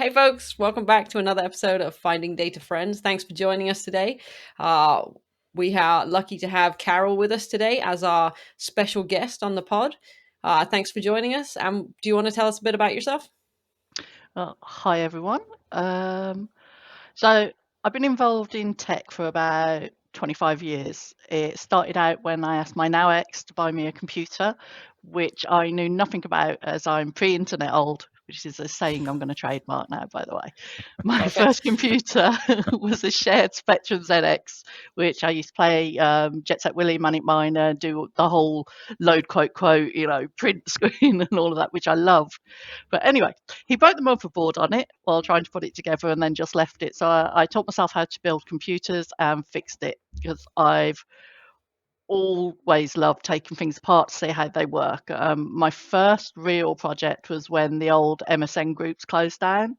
Hey folks, welcome back to another episode of Finding Data Friends. Thanks for joining us today. We are lucky to have Carole with us today as our special guest on the pod. Thanks for joining us. Do you want to tell us a bit about yourself? Hi everyone. So I've been involved in tech for about 25 years. It started out when I asked my now ex to buy me a computer, which I knew nothing about as I'm pre-internet old, which is a saying I'm going to trademark now, by the way. My Okay. first computer was a shared Spectrum ZX, which I used to play Jet Set Willy, Manic Miner, do the whole load quote, print screen and all of that, which I loved. But anyway, he broke the motherboard on it while trying to put it together and then just left it. So I taught myself how to build computers and fixed it because I've always loved taking things apart to see how they work. My first real project was when the old MSN groups closed down.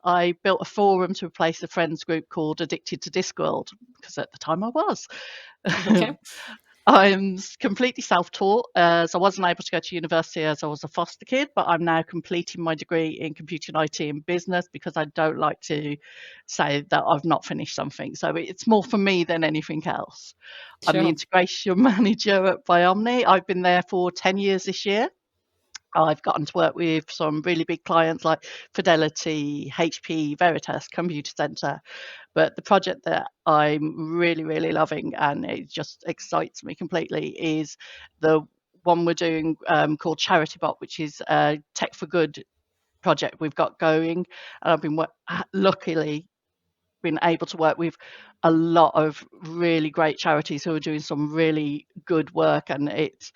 I built a forum to replace a friends group called Addicted to Discworld because at the time I was. Okay. I'm completely self-taught as I wasn't able to go to university as I was a foster kid, but I'm now completing my degree in computer and IT and business because I don't like to say that I've not finished something. So it's more for me than anything else. I'm the Sure. integration manager at Biomni. I've been there for 10 years this year. I've gotten to work with some really big clients like Fidelity, HP, Veritas, Computer Center. But the project that I'm really, really loving and it just excites me completely is the one we're doing called CharityBot, which is a Tech for Good project we've got going. And I've been luckily been able to work with a lot of really great charities who are doing some really good work, and it's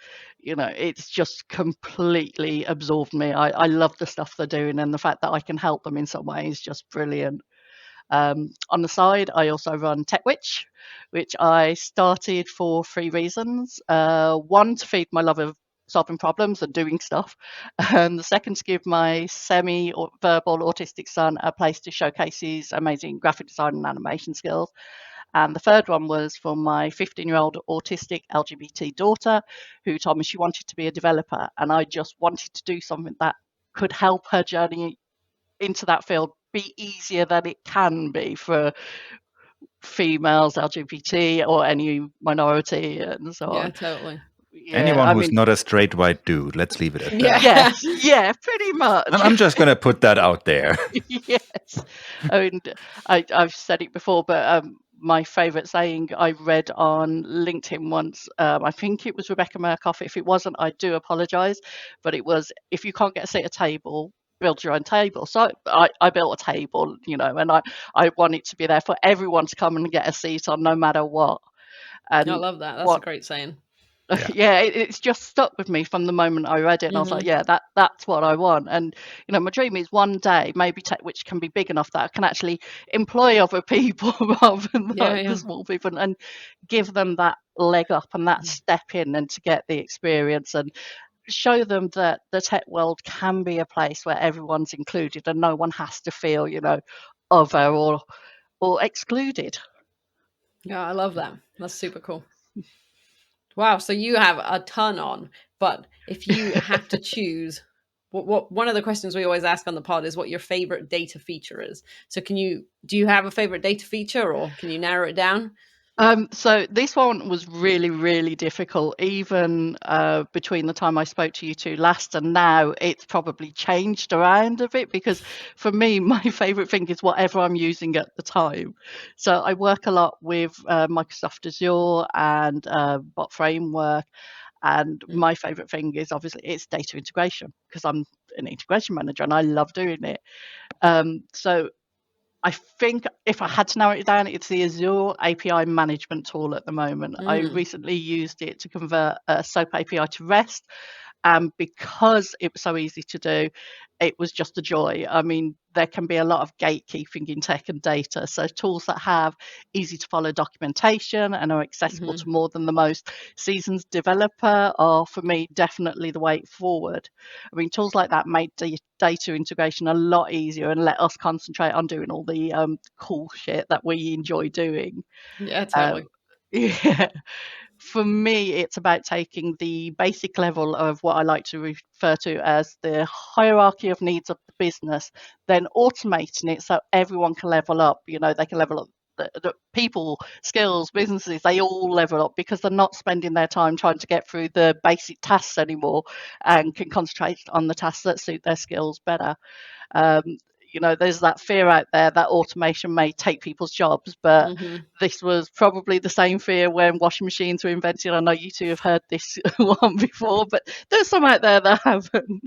just completely absorbed me. I love the stuff they're doing, and the fact that I can help them in some way is just brilliant. On the side, I also run TechWitch, which I started for three reasons. One, to feed my love of solving problems and doing stuff. And the second, to give my semi-verbal autistic son a place to showcase his amazing graphic design and animation skills. And the third one was for my 15-year-old autistic LGBT daughter who told me she wanted to be a developer. And I just wanted to do something that could help her journey into that field be easier than it can be for females, LGBT, or any minority, and so Yeah, on. totally. Yeah, Anyone I who's mean, not a straight white dude. Let's leave it at Yeah. that. yes, pretty much. I'm just going to put that out there. Yes, I mean, I've said it before, but my favourite saying I read on LinkedIn once, I think it was Rebecca Murkoff. If it wasn't, I do apologise, but it was, if you can't get a seat at a table, build your own table. So I built a table, and I want it to be there for everyone to come and get a seat on, no matter what. I And love that. That's a what great saying. Yeah. yeah, it's just stuck with me from the moment I read it, and I was like, Hmm. yeah, that's what I want. And my dream is one day maybe tech which can be big enough that I can actually employ other people rather than Yeah, the yeah. small people, and give them that leg up and that step in, and to get the experience and show them that the tech world can be a place where everyone's included and no one has to feel, other or excluded. Yeah, I love that. That's super cool. Wow, so you have a ton on, but if you have to choose, what one of the questions we always ask on the pod is what your favorite data feature is. So do you have a favorite data feature, or can you narrow it down? So this one was really, really difficult. Even between the time I spoke to you two last and now, it's probably changed around a bit because for me, my favorite thing is whatever I'm using at the time. So I work a lot with Microsoft Azure and Bot Framework. And my favorite thing is obviously it's data integration because I'm an integration manager and I love doing it. So I think if I had to narrow it down, it's the Azure API management tool at the moment. I Mm. recently used it to convert a SOAP API to REST. And because it was so easy to do, it was just a joy. I mean, there can be a lot of gatekeeping in tech and data. So tools that have easy to follow documentation and are accessible Hmm. to more than the most seasoned developer are, for me, definitely the way forward. I mean, tools like that make data integration a lot easier and let us concentrate on doing all the cool shit that we enjoy doing. Yeah, Uh, totally. yeah. for me, it's about taking the basic level of what I like to refer to as the hierarchy of needs of the business, then automating it so everyone can level up. You know, they can level up the people, skills, businesses, they all level up because they're not spending their time trying to get through the basic tasks anymore and can concentrate on the tasks that suit their skills better. Um, you know, there's that fear out there that automation may take people's jobs, but this was probably the same fear when washing machines were invented. I know you two have heard this one before, but there's some out there that haven't.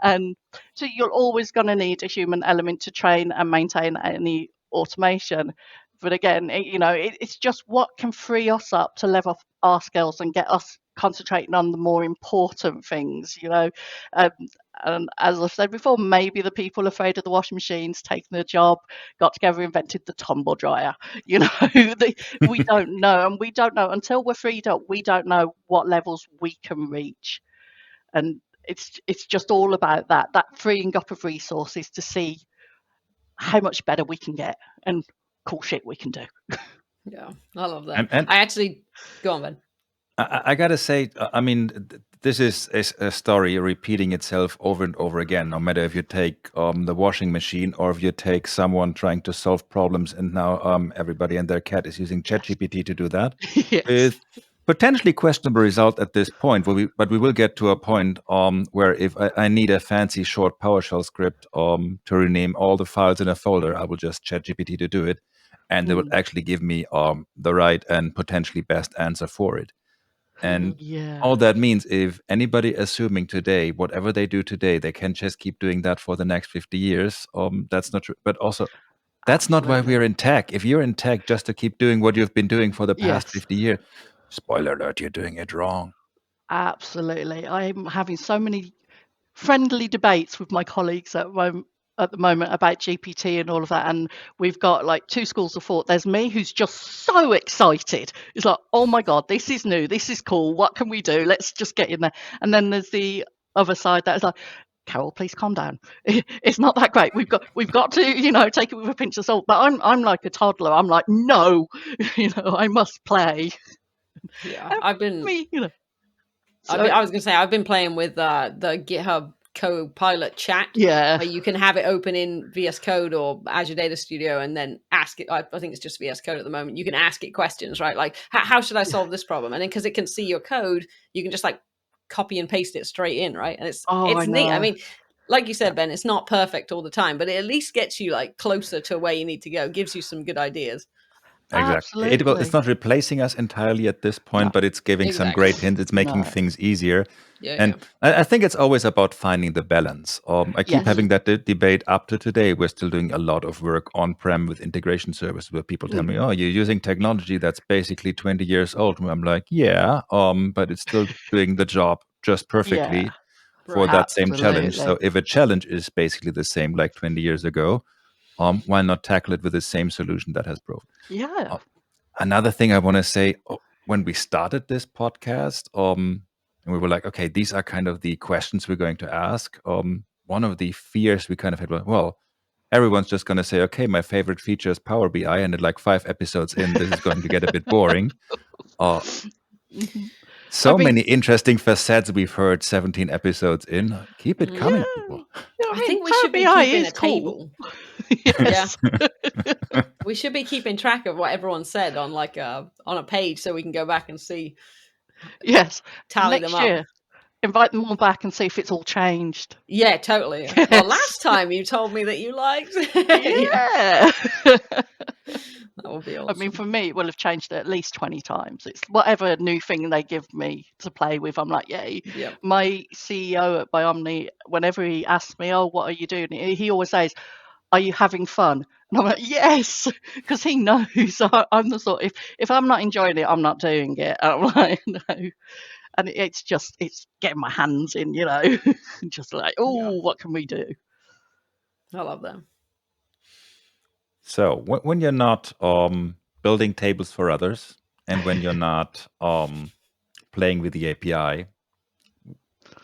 And so you're always going to need a human element to train and maintain any automation. But again, it's just what can free us up to level up our skills and get us concentrating on the more important things, and as I've said before, maybe the people afraid of the washing machines taking the job got together, invented the tumble dryer. We don't know, and we don't know until we're freed up. We don't know what levels we can reach, and it's just all about that freeing up of resources to see how much better we can get and cool shit we can do. Yeah, I love that. And I actually go on, Ben. I gotta say, I mean, this is a story repeating itself over and over again. No matter if you take the washing machine or if you take someone trying to solve problems, and now everybody and their cat is using ChatGPT to do that, Yes. with potentially questionable result at this point. But we will get to a point where if I need a fancy short PowerShell script to rename all the files in a folder, I will just ChatGPT to do it, and it will actually give me the right and potentially best answer for it. And all that means, if anybody assuming today, whatever they do today, they can just keep doing that for the next 50 years, that's not true. But also, that's not why we're in tech. If you're in tech just to keep doing what you've been doing for the past 50 years, spoiler alert, you're doing it wrong. Absolutely. I'm having so many friendly debates with my colleagues at the moment about GPT and all of that, and we've got like two schools of thought. There's me, who's just so excited. It's like, oh my god, this is new, this is cool, what can we do, let's just get in there. And then there's the other side that is like, Carole, please calm down. It's not that great. We've got to, take it with a pinch of salt. But I'm like a toddler. I'm like, no, I must play. Yeah, And I've been. me, I was going to say, I've been playing with the GitHub Copilot chat. Yeah. Where you can have it open in VS Code or Azure Data Studio and then ask it. I think it's just VS Code at the moment. You can ask it questions, right? Like, how should I solve this problem? And then because it can see your code, you can just like copy and paste it straight in, right? And it's neat. I mean, like you said, Ben, it's not perfect all the time, but it at least gets you like closer to where you need to go. Gives you some good ideas. Exactly. It's not replacing us entirely at this point, but it's giving some great hints. It's making things easier. I think it's always about finding the balance. I keep having that debate up to today. We're still doing a lot of work on-prem with integration service where people tell me, oh, you're using technology that's basically 20 years old. And I'm like, yeah, but it's still doing the job just perfectly for that same challenge. So if a challenge is basically the same like 20 years ago, why not tackle it with the same solution that has proven? Yeah. Another thing I want to say, when we started this podcast, and we were like, okay, these are kind of the questions we're going to ask. One of the fears we kind of had was, well, everyone's just going to say, okay, my favorite feature is Power BI, and at like 5 episodes in, this is going to get a bit boring. Many interesting facets we've heard 17 episodes in. Keep it coming, people. I think we should be keeping a table. Yes. We should be keeping track of what everyone said on like on a page so we can go back and see. Yes. Tally Next them up. year, invite them all back and see if it's all changed. Yeah, totally. Yes. Well, last time you told me that you liked. Yeah. That would be awesome. I mean, for me, it will have changed at least 20 times. It's whatever new thing they give me to play with, I'm like, yay. Yep. My CEO at McNally, whenever he asks me, oh, what are you doing? He always says, are you having fun? And I'm like, yes, because he knows I'm the sort, if I'm not enjoying it, I'm not doing it. I'm like, no. And it's getting my hands in, just like, oh, what can we do? I love that. So when you're not building tables for others, and when you're not playing with the API,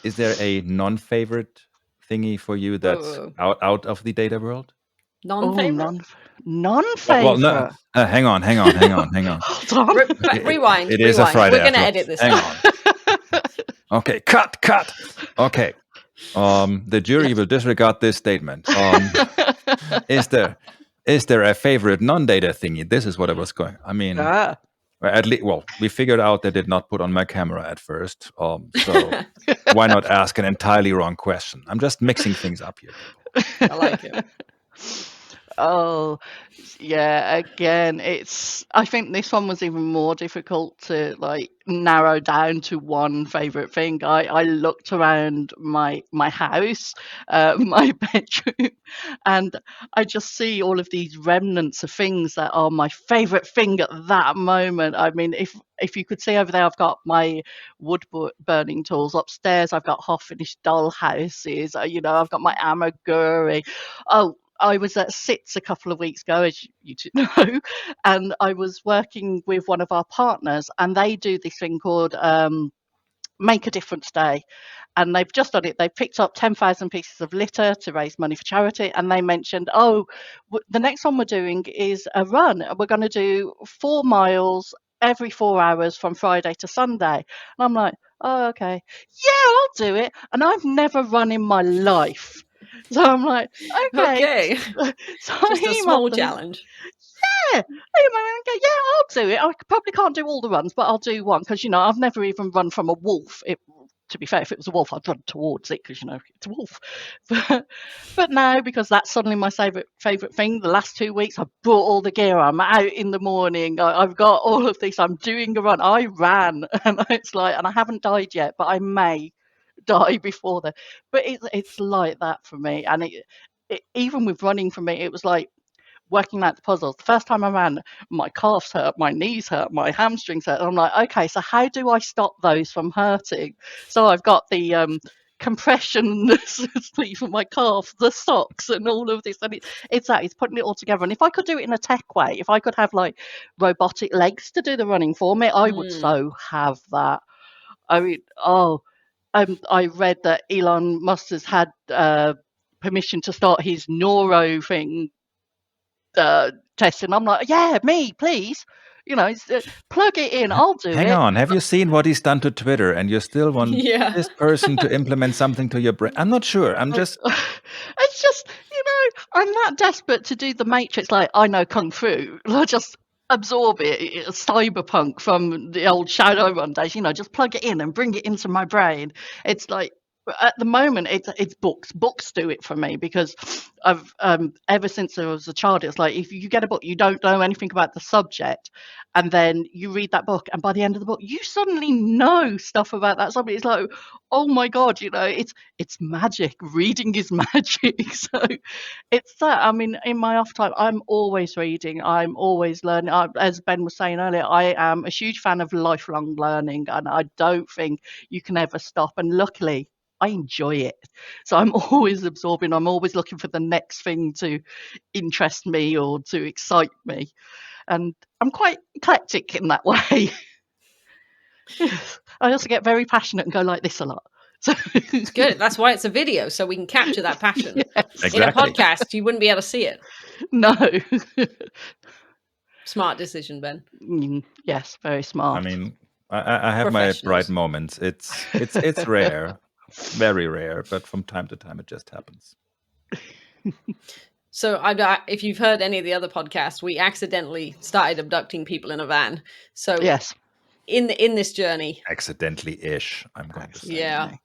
is there a non-favorite thingy for you that's out of the data world? Non-favorite? Well, no, non-favorite. hang on. Hold on. Rewind. It is a Friday. We're going to after all. edit this Hang out. on. Okay, cut. Okay. The jury will disregard this statement. Is there a favorite non-data thingy? This is what I was going. I mean, at least, well, we figured out they did not put on my camera at first. So why not ask an entirely wrong question? I'm just mixing things up here, people. I like it. Oh, yeah, again, I think this one was even more difficult to like narrow down to one favorite thing. I looked around my house, my bedroom, and I just see all of these remnants of things that are my favorite thing at that moment. I mean, if you could see over there, I've got my wood burning tools upstairs. I've got half-finished doll houses. I've got my amaguri. Oh, I was at SITS a couple of weeks ago, as you two know, and I was working with one of our partners, and they do this thing called Make a Difference Day. And they've just done it. They picked up 10,000 pieces of litter to raise money for charity. And they mentioned, the next one we're doing is a run. We're going to do 4 miles every 4 hours from Friday to Sunday. And I'm like, oh, okay. Yeah, I'll do it. And I've never run in my life. So I'm like, okay. So Just a small challenge. Yeah, I'll do it. I probably can't do all the runs, but I'll do one because I've never even run from a wolf. To be fair, if it was a wolf, I'd run towards it because it's a wolf. But no, because that's suddenly my favorite thing. The last 2 weeks, I brought all the gear. I'm out in the morning. I've got all of this. I'm doing a run. I ran, and it's like, and I haven't died yet, but I may die before then. But it's like that for me, and it even with running for me, it was like working out the puzzles. The first time I ran, my calves hurt, my knees hurt, my hamstrings hurt. And I'm like, okay, so how do I stop those from hurting? So I've got the compression sleeve for my calf, the socks, and all of this. And it's putting it all together. And if I could do it in a tech way, if I could have like robotic legs to do the running for me, I would so have that. I mean, I read that Elon Musk has had permission to start his neuro thing testing. I'm like, yeah, me, please. Plug it in. I'll do it. Hang on. Have you seen what he's done to Twitter? And you still want this person to implement something to your brain? I'm not sure. It's just, I'm that desperate to do the Matrix. Like, I know Kung Fu. I just absorb it. Cyberpunk from the old Shadowrun days. Just plug it in and bring it into my brain. It's like, at the moment, it's books. Books do it for me because I've ever since I was a child, it's like if you get a book, you don't know anything about the subject, and then you read that book, and by the end of the book, you suddenly know stuff about that subject. It's like, oh my god, it's magic. Reading is magic. So it's that. I mean, in my off time, I'm always reading. I'm always learning. As Ben was saying earlier, I am a huge fan of lifelong learning, and I don't think you can ever stop. And luckily, I enjoy it. So I'm always absorbing. I'm always looking for the next thing to interest me or to excite me. And I'm quite eclectic in that way. I also get very passionate and go like this a lot. So it's good. That's why it's a video, so we can capture that passion. Yes. Exactly. In a podcast, you wouldn't be able to see it. No. Smart decision, Ben. Yes, very smart. I mean, I have my bright moments. It's rare. Very rare, but from time to time it just happens. So if you've heard any of the other podcasts, we accidentally started abducting people in a van. So yes, in this journey, accidentally-ish, I'm going to say. Yeah, I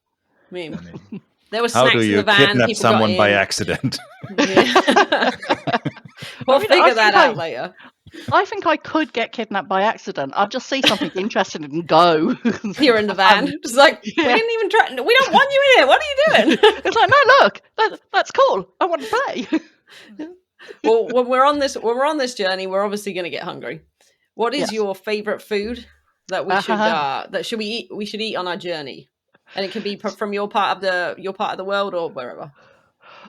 mean there was snacks how do you in the van. kidnap someone by accident? Yeah. We'll figure that out later. I think I could get kidnapped by accident. I'd just see something interesting and go. You're in the van. Just like, we didn't even try. We don't want you here. What are you doing? It's like, no, look, that's cool. I want to play. Well, when we're on this journey, we're obviously going to get hungry. What is your favorite food that we should eat on our journey? And it can be from your part of the world or wherever.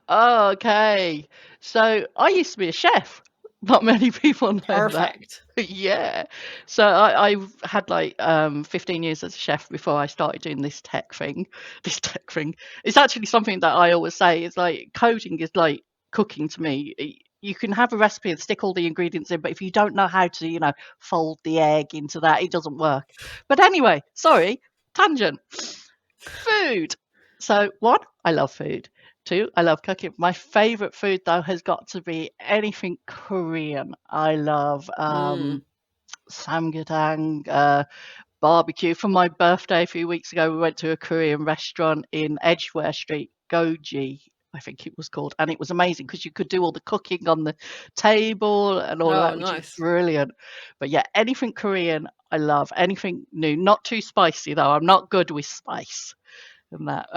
Oh, okay. So I used to be a chef. Not many people know Perfect. that. Yeah. So I had like 15 years as a chef before I started doing this tech thing. It's actually something that I always say is like coding is like cooking to me. you can have a recipe and stick all the ingredients in, but if you don't know how to, fold the egg into that, it doesn't work. But anyway, sorry, tangent. Food. So 1, I love food. 2, I love cooking. My favorite food though has got to be anything Korean. I love samgyetang, barbecue. For my birthday a few weeks ago, we went to a Korean restaurant in Edgware Street, Goji, I think it was called, and it was amazing because you could do all the cooking on the table and all of that, which is Nice. brilliant. But yeah, anything Korean, I love. Anything new, not too spicy though. I'm not good with spice and that.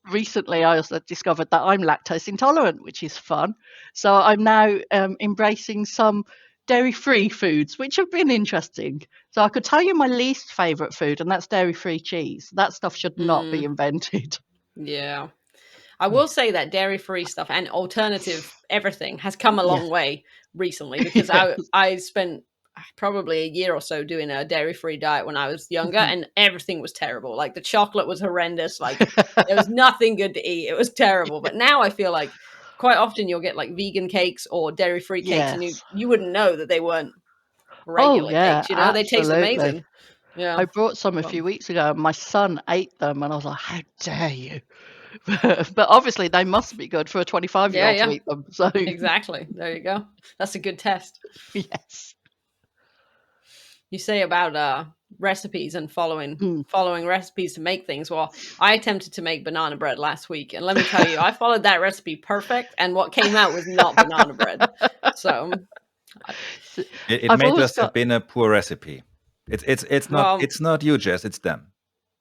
Recently, I also discovered that I'm lactose intolerant, which is fun. So I'm now embracing some dairy-free foods, which have been interesting. So I could tell you my least favourite food, and that's dairy-free cheese. That stuff should not be invented. Yeah. I will say that dairy-free stuff and alternative everything has come a long way recently, because I spent probably a year or so doing a dairy-free diet when I was younger, and everything was terrible. Like the chocolate was horrendous. Like there was nothing good to eat. It was terrible. But now I feel like quite often you'll get like vegan cakes or dairy-free cakes, and you wouldn't know that they weren't regular cakes. They taste amazing. Yeah, I brought some a few weeks ago, and my son ate them, and I was like, "How dare you!" But obviously, they must be good for a 25-year-old to eat them. So exactly. There you go. That's a good test. Yes. You say about recipes and following recipes to make things. Well, I attempted to make banana bread last week, and let me tell you, I followed that recipe perfect, and what came out was not banana bread. So it may just have been a poor recipe. It's not you, Jess. It's them.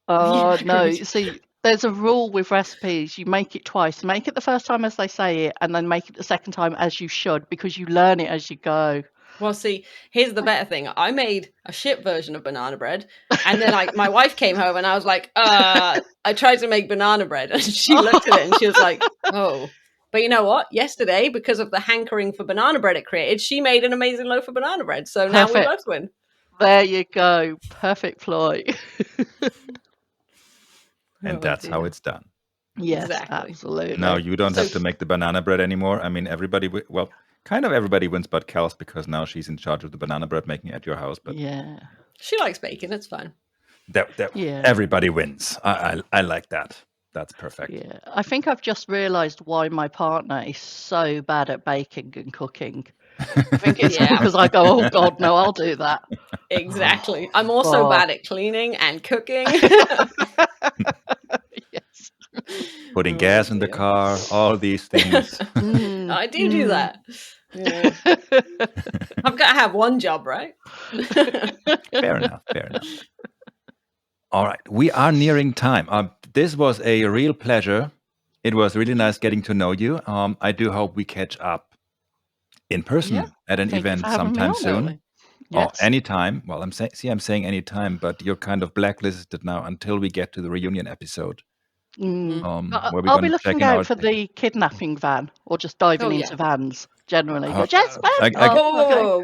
Oh no! See, there's a rule with recipes. You make it twice. Make it the first time as they say it, and then make it the second time as you should, because you learn it as you go. Well, see, here's the better thing. I made a shit version of banana bread, and then my wife came home, and I was like, I tried to make banana bread, and she looked at it, and she was like, oh. But you know what? Yesterday, because of the hankering for banana bread it created, she made an amazing loaf of banana bread. So now we both win. There you go. Perfect ploy. And that's how it's done. Yes, exactly. Absolutely. No, you don't have to make the banana bread anymore. I mean, kind of everybody wins but Kels, because now she's in charge of the banana bread making at your house. But yeah, she likes baking. It's fine. Everybody wins. I like that. That's perfect. Yeah, I think I've just realised why my partner is so bad at baking and cooking. I think it's because I go, oh God, no, I'll do that. Exactly. I'm also bad at cleaning and cooking. Yes. Putting gas in the car, all these things. I do that. Yeah. I've got to have one job, right? Fair enough. All right, we are nearing time. This was a real pleasure. It was really nice getting to know you. I do hope we catch up in person at an event sometime soon. Yes. Or anytime. Well, I'm saying anytime, but you're kind of blacklisted now until we get to the reunion episode. I'll be looking out for the kidnapping van, or just diving into vans generally.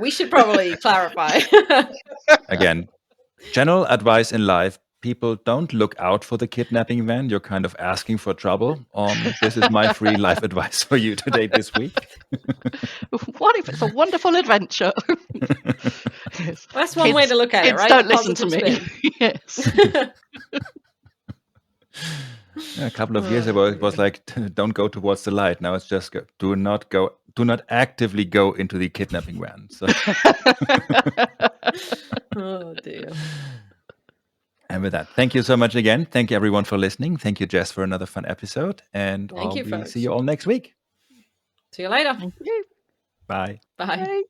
We should probably clarify. Again, general advice in life: people don't look out for the kidnapping van. You're kind of asking for trouble. This is my free life advice for you today, this week. What if it's a wonderful adventure? Yes. That's one way to look at it, right? Don't listen to me. Yes. A couple of years ago, it was like, don't go towards the light. Now it's just do not actively go into the kidnapping van. So. Oh dear. And with that, thank you so much again. Thank you everyone for listening. Thank you, Jess, for another fun episode. And we'll see you all next week. See you later. Thank you. Bye. Bye.